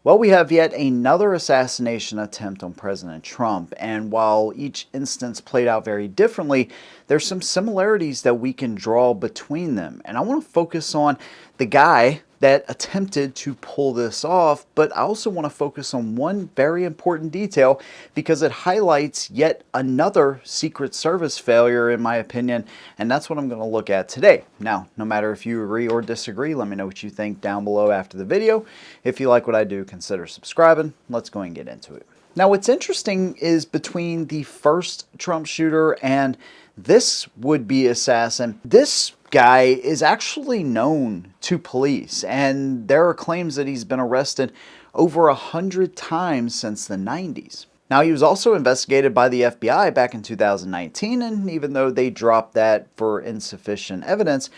Well, we have yet another assassination attempt on President Trump, and while each instance played out very differently, there's some similarities that we can draw between them. And I want to focus on the guy that attempted to pull this off, but I also want to focus on one very important detail because it highlights yet another Secret Service failure, in my opinion, and that's what I'm going to look at today. Now, no matter if you agree or disagree, let me know what you think down below after the video. If you like what I do, consider subscribing. Let's go and get into it. Now, what's interesting is between the first Trump shooter and this would-be assassin, this guy is actually known to police, and there are claims that he's been arrested over 100 times since the 90s. Now, he was also investigated by the FBI back in 2019, and even though they dropped that for insufficient evidence,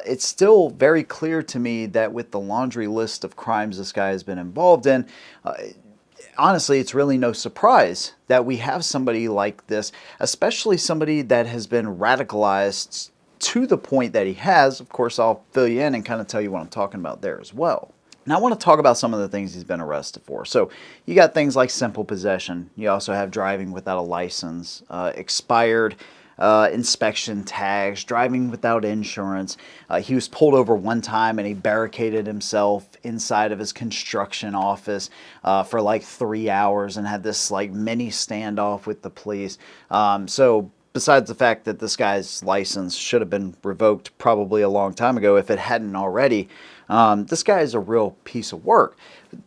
it's still very clear to me that with the laundry list of crimes this guy has been involved in, honestly, it's really no surprise that we have somebody like this, especially somebody that has been radicalized to the point that he has. Of course, I'll fill you in and kind of tell you what I'm talking about there as well. Now, I want to talk about some of the things he's been arrested for. So you got things like simple possession. You also have driving without a license, expired inspection tags, driving without insurance. He was pulled over one time and he barricaded himself inside of his construction office for like 3 hours and had this like mini standoff with the police. So besides the fact that this guy's license should have been revoked probably a long time ago if it hadn't already, this guy is a real piece of work.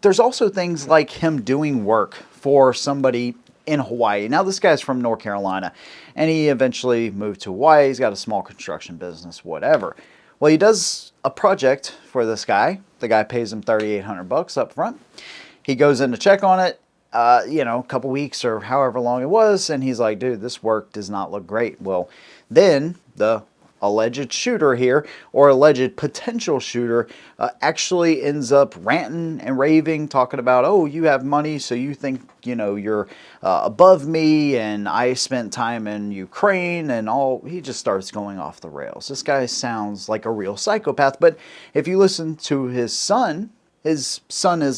There's also things like him doing work for somebody in Hawaii. Now, this guy's from North Carolina, and he eventually moved to Hawaii. He's got a small construction business, whatever. Well, he does a project for this guy. The guy pays him $3,800 up front. He goes in to check on it, a couple weeks or however long it was, and he's like, dude, this work does not look great. Well, then the alleged shooter here, or alleged potential shooter, actually ends up ranting and raving, talking about, oh, you have money, so you think, you're above me, and I spent time in Ukraine, and all. He just starts going off the rails. This guy sounds like a real psychopath, but if you listen to his son is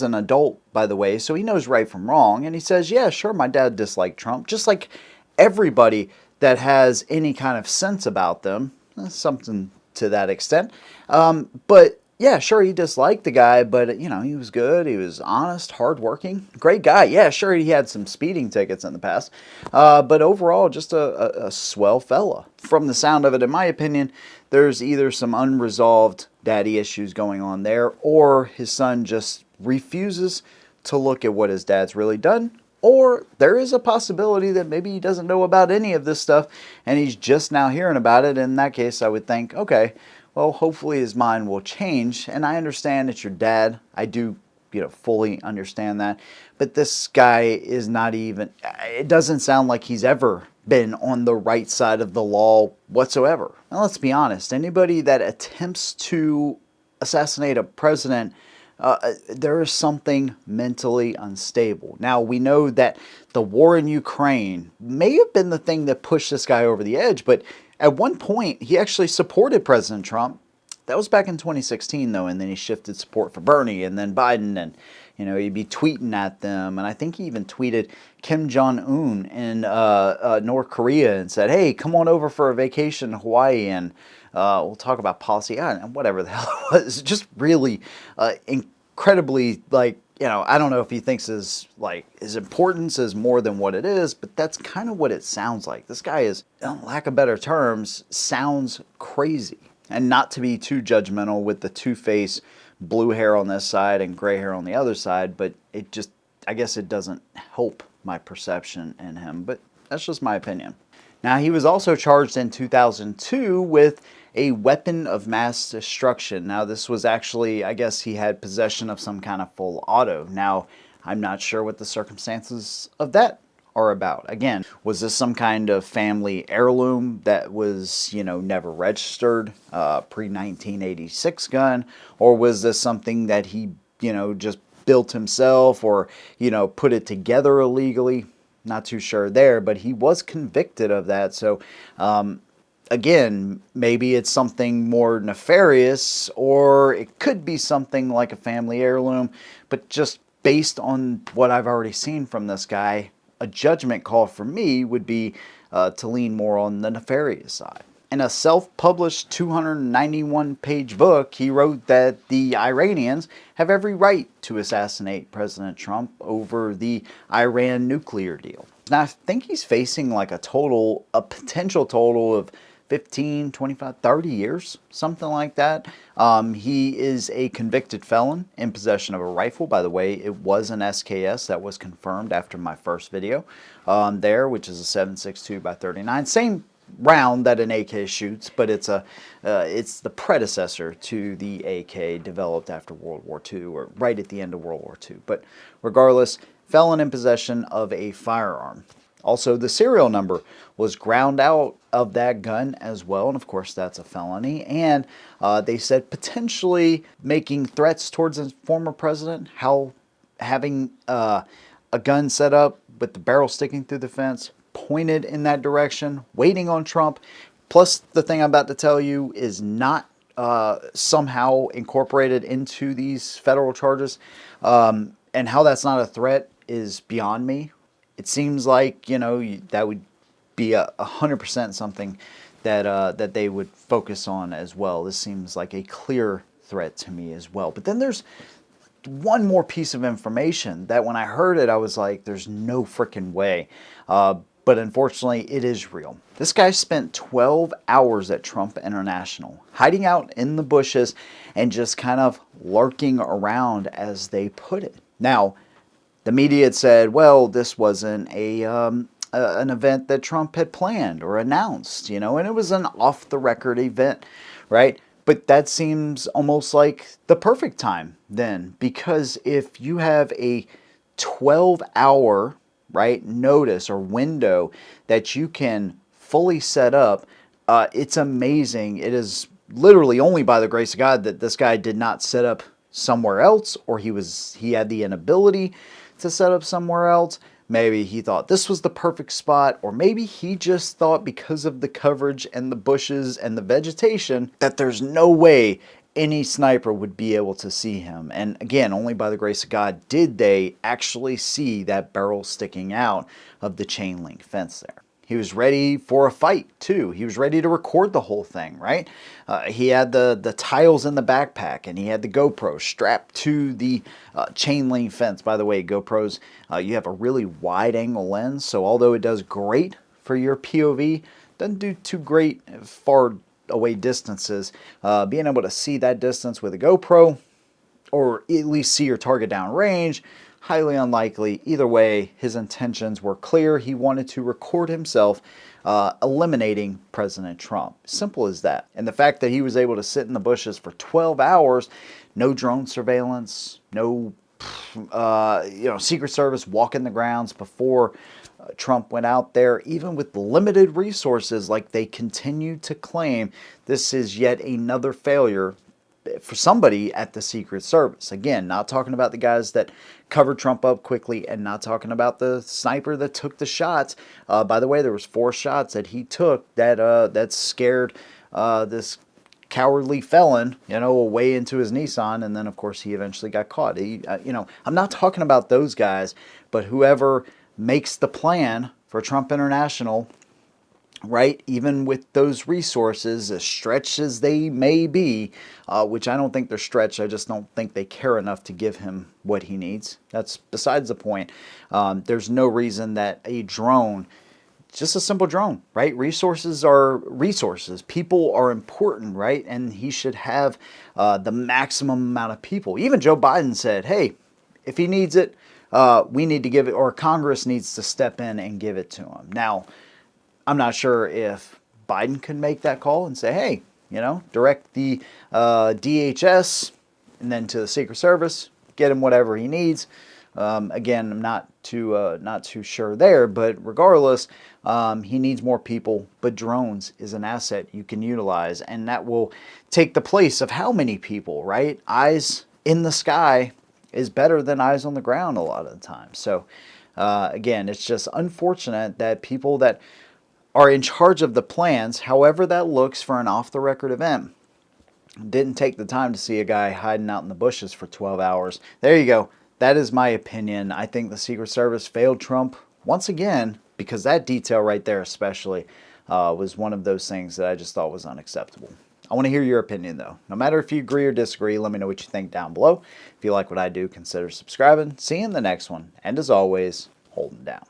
an adult, by the way, so he knows right from wrong, and he says, yeah, sure, my dad disliked Trump, just like everybody that has any kind of sense about them. Something to that extent. But yeah, sure, he disliked the guy, but he was good. He was honest, hardworking, great guy. Yeah, sure, he had some speeding tickets in the past, but overall, just a swell fella. From the sound of it, in my opinion, there's either some unresolved daddy issues going on there, or his son just refuses to look at what his dad's really done. Or there is a possibility that maybe he doesn't know about any of this stuff and he's just now hearing about it. In that case, I would think, okay, well, hopefully his mind will change. And I understand it's your dad. I do, fully understand that. But this guy is not even, it doesn't sound like he's ever been on the right side of the law whatsoever. Now, let's be honest. Anybody that attempts to assassinate a president, there is something mentally unstable. Now, we know that the war in Ukraine may have been the thing that pushed this guy over the edge, but at one point, he actually supported President Trump. That was back in 2016, though, and then he shifted support for Bernie and then Biden, and, he'd be tweeting at them, and I think he even tweeted Kim Jong-un in North Korea and said, hey, come on over for a vacation in Hawaii, and we'll talk about policy, and whatever the hell it was. Just really incredibly, I don't know if he thinks his importance is more than what it is, but that's kind of what it sounds like. This guy is, lack of better terms, sounds crazy. And not to be too judgmental with the two-face blue hair on this side and gray hair on the other side, but it just, I guess it doesn't help my perception in him, but that's just my opinion. Now, he was also charged in 2002 with a weapon of mass destruction. Now, this was actually, I guess he had possession of some kind of full auto. Now, I'm not sure what the circumstances of that are about. Again, was this some kind of family heirloom that was, never registered, pre-1986 gun? Or was this something that he, just built himself or, put it together illegally? Not too sure there, but he was convicted of that. So, again, maybe it's something more nefarious, or it could be something like a family heirloom, but just based on what I've already seen from this guy, a judgment call for me would be to lean more on the nefarious side. In a self-published 291-page book, he wrote that the Iranians have every right to assassinate President Trump over the Iran nuclear deal. Now, I think he's facing like a potential total of 15, 25, 30 years, something like that. He is a convicted felon in possession of a rifle. By the way, it was an SKS that was confirmed after my first video there, which is a 7.62 by 39. Same round that an AK shoots, but it's the predecessor to the AK developed after World War II, or right at the end of World War II. But regardless, felon in possession of a firearm. Also, the serial number was ground out of that gun as well, and of course that's a felony. And they said potentially making threats towards a former president, how having a gun set up with the barrel sticking through the fence, pointed in that direction, waiting on Trump. Plus, the thing I'm about to tell you is not somehow incorporated into these federal charges. And how that's not a threat is beyond me. It seems like, that would be 100% something that they would focus on as well. This seems like a clear threat to me as well. But then there's one more piece of information that when I heard it, I was like, there's no freaking way. But unfortunately, it is real. This guy spent 12 hours at Trump International, hiding out in the bushes and just kind of lurking around, as they put it. Now, the media had said, well, this wasn't an event that Trump had planned or announced, and it was an off-the-record event, right? But that seems almost like the perfect time then, because if you have a 12-hour, right, notice or window that you can fully set up, it's amazing. It is literally only by the grace of God that this guy did not set up somewhere else, or he had the inability to set up somewhere else. Maybe he thought this was the perfect spot, or maybe he just thought because of the coverage and the bushes and the vegetation that there's no way any sniper would be able to see him. And again, only by the grace of God did they actually see that barrel sticking out of the chain link fence there. He was ready for a fight too. He was ready to record the whole thing, right? He had the tiles in the backpack, and he had the GoPro strapped to the chain link fence. By the way, GoPros, you have a really wide angle lens, so although it does great for your POV, doesn't do too great far away distances. Being able to see that distance with a GoPro, or at least see your target down range, highly unlikely. Either way, his intentions were clear. He wanted to record himself eliminating President Trump. Simple as that. And the fact that he was able to sit in the bushes for 12 hours, no drone surveillance, no Secret Service walking the grounds before Trump went out there, even with limited resources like they continue to claim, this is yet another failure for somebody at the Secret Service. Again, not talking about the guys that covered Trump up quickly, and not talking about the sniper that took the shots. By the way, there was 4 shots that he took that scared this cowardly felon, away into his Nissan, and then of course he eventually got caught. I'm not talking about those guys, but whoever makes the plan for Trump International, right, even with those resources, as stretched as they may be, which I don't think they're stretched, I just don't think they care enough to give him what he needs. That's besides the point. There's no reason that a drone, just a simple drone, right? Resources are resources. People are important, right? And he should have the maximum amount of people. Even Joe Biden said, hey, if he needs it, we need to give it, or Congress needs to step in and give it to him. Now, I'm not sure if Biden could make that call and say, hey, direct the DHS and then to the Secret Service, get him whatever he needs. Again, I'm not too sure there, but regardless, he needs more people. But drones is an asset you can utilize, and that will take the place of how many people, right? Eyes in the sky is better than eyes on the ground a lot of the time. So again, it's just unfortunate that people that are in charge of the plans, however that looks for an off-the-record event, didn't take the time to see a guy hiding out in the bushes for 12 hours. There you go. That is my opinion. I think the Secret Service failed Trump once again because that detail right there especially was one of those things that I just thought was unacceptable. I want to hear your opinion though. No matter if you agree or disagree, let me know what you think down below. If you like what I do, consider subscribing. See you in the next one. And as always, hold 'em down.